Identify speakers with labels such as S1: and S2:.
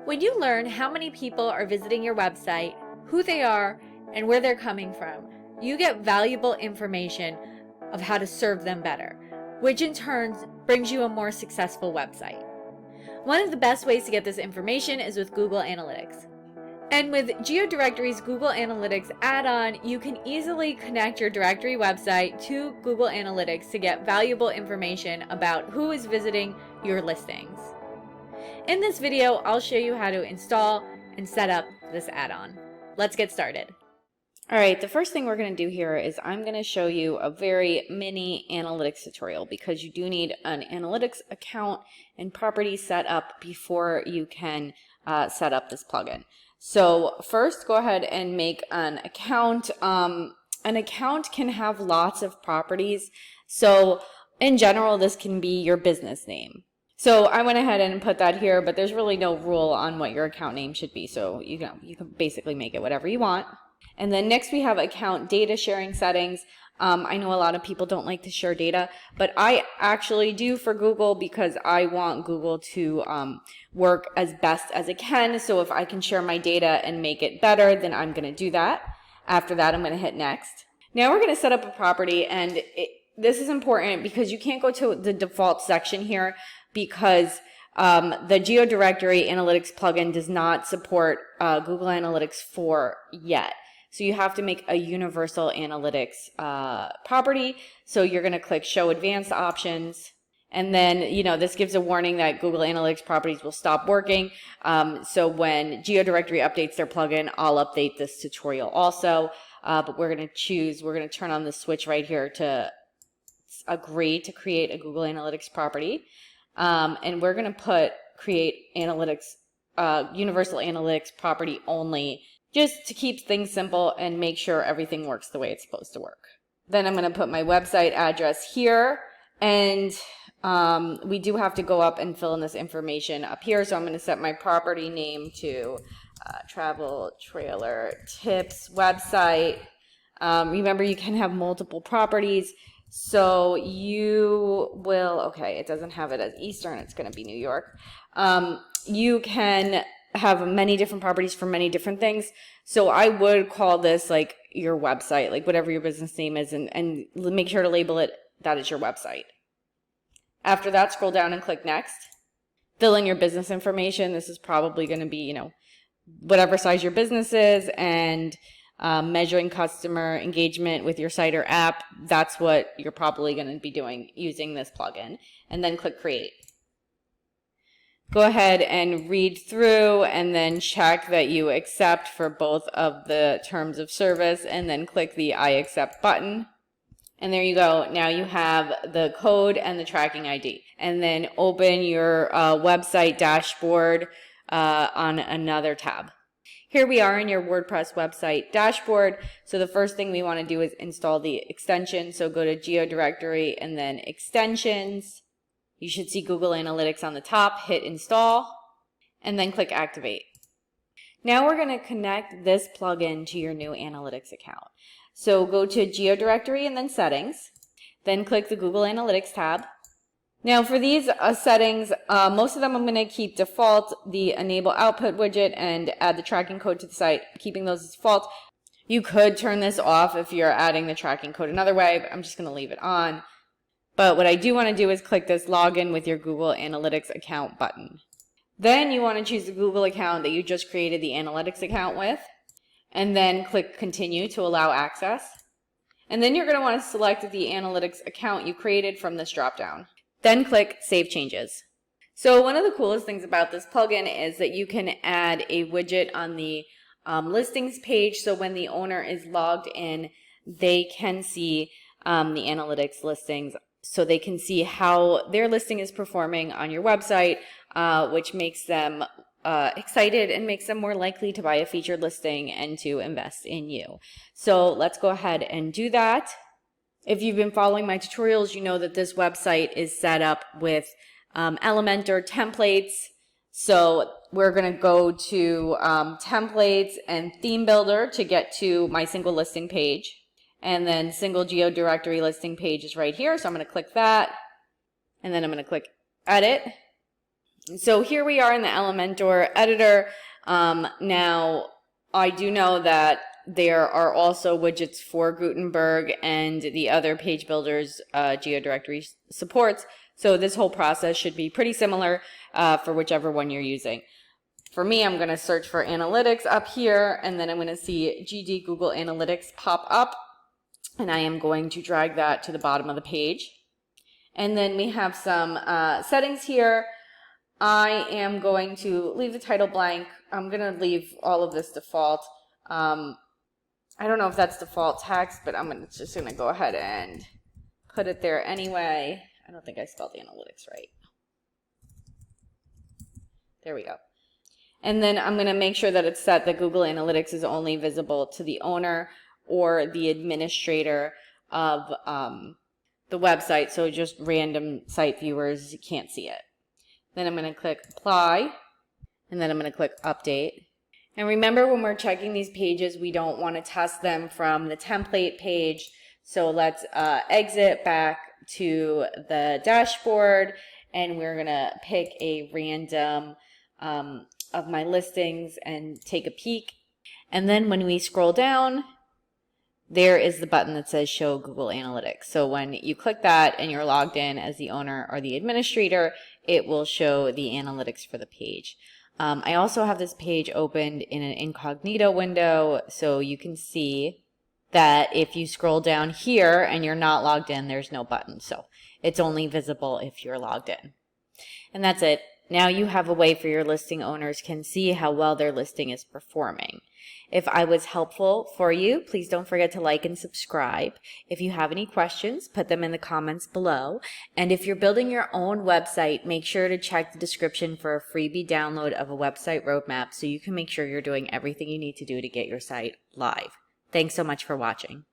S1: When you learn how many people are visiting your website, who they are, and where they're coming from, you get valuable information of how to serve them better, which in turn brings you a more successful website. One of the best ways to get this information is with Google Analytics. And with Geodirectory's Google Analytics add-on, you can easily connect your directory website to Google Analytics to get valuable information about who is visiting your listings. In this video, I'll show you how to install and set up this add-on. Let's get started.
S2: All right, the first thing we're going to do here is I'm going to show you a very mini analytics tutorial because you do need an analytics account and properties set up before you can set up this plugin. So first, go ahead and make an account. An account can have lots of properties. So in general, this can be your business name. So I went ahead and put that here, but there's really no rule on what your account name should be. So you can basically make it whatever you want. And then next we have account data sharing settings. I know a lot of people don't like to share data, but I actually do for Google because I want Google to work as best as it can. So if I can share my data and make it better, then I'm going to do that. After that, I'm going to hit next. Now we're going to set up a property, and this is important because you can't go to the default section here because the Geodirectory Analytics plugin does not support Google Analytics 4 yet. So you have to make a universal analytics property. So you're going to click Show Advanced Options. And then, this gives a warning that Google Analytics properties will stop working. So when Geodirectory updates their plugin, I'll update this tutorial also. But we're going to turn on the switch right here to agree to create a Google Analytics property. And we're going to create analytics, universal analytics property only, just to keep things simple and make sure everything works the way it's supposed to work. Then I'm going to put my website address here, and we do have to go up and fill in this information up here. So I'm going to set my property name to Travel Trailer Tips website. Remember, you can have multiple properties. So you will, okay, it doesn't have it as Eastern, it's going to be New York. You can have many different properties for many different things. So I would call this like your website, like whatever your business name is, and make sure to label it that is your website. After that, scroll down and click Next. Fill in your business information. This is probably going to be, whatever size your business is, and measuring customer engagement with your site or app. That's what you're probably going to be doing using this plugin. And then click Create. Go ahead and read through and then check that you accept for both of the terms of service, and then click the I accept button. And there you go. Now you have the code and the tracking ID. And then open your website dashboard on another tab. Here we are in your WordPress website dashboard. So the first thing we want to do is install the extension. So go to Geodirectory and then Extensions. You should see Google Analytics on the top. Hit Install and then click Activate. Now we're going to connect this plugin to your new Analytics account. So go to Geodirectory and then Settings. Then click the Google Analytics tab. Now for these settings, most of them I'm going to keep default, the Enable Output widget and add the tracking code to the site, keeping those as default. You could turn this off if you're adding the tracking code another way, but I'm just going to leave it on. But what I do want to do is click this Login with your Google Analytics account button. Then you want to choose the Google account that you just created the Analytics account with, and then click Continue to allow access. And then you're going to want to select the Analytics account you created from this dropdown. Then click Save Changes. So one of the coolest things about this plugin is that you can add a widget on the listings page, so when the owner is logged in, they can see the analytics listings, so they can see how their listing is performing on your website, which makes them excited and makes them more likely to buy a featured listing and to invest in you. So let's go ahead and do that. If you've been following my tutorials, you know that this website is set up with Elementor templates. So we're going to go to templates and theme builder to get to my single listing page. And then single Geodirectory listing page is right here. So I'm going to click that. And then I'm going to click edit. So here we are in the Elementor editor. Now, I do know that there are also widgets for Gutenberg and the other page builders Geodirectory supports. So this whole process should be pretty similar for whichever one you're using. For me, I'm going to search for analytics up here, and then I'm going to see GD Google Analytics pop up, and I am going to drag that to the bottom of the page. And then we have some settings here. I am going to leave the title blank. I'm going to leave all of this default. I don't know if that's default text, but I'm just going to go ahead and put it there anyway. I don't think I spelled analytics right. There we go. And then I'm going to make sure that it's set that Google Analytics is only visible to the owner or the administrator of the website. So just random site viewers can't see it. Then I'm going to click apply, and then I'm going to click update. And remember, when we're checking these pages, we don't want to test them from the template page. So let's exit back to the dashboard, and we're going to pick a random of my listings and take a peek. And then when we scroll down, there is the button that says Show Google Analytics. So when you click that and you're logged in as the owner or the administrator, it will show the analytics for the page. I also have this page opened in an incognito window, so you can see that if you scroll down here and you're not logged in, there's no button. So it's only visible if you're logged in. And that's it. Now you have a way for your listing owners can see how well their listing is performing. If I was helpful for you, please don't forget to like and subscribe. If you have any questions, put them in the comments below. And if you're building your own website, make sure to check the description for a freebie download of a website roadmap so you can make sure you're doing everything you need to do to get your site live. Thanks so much for watching.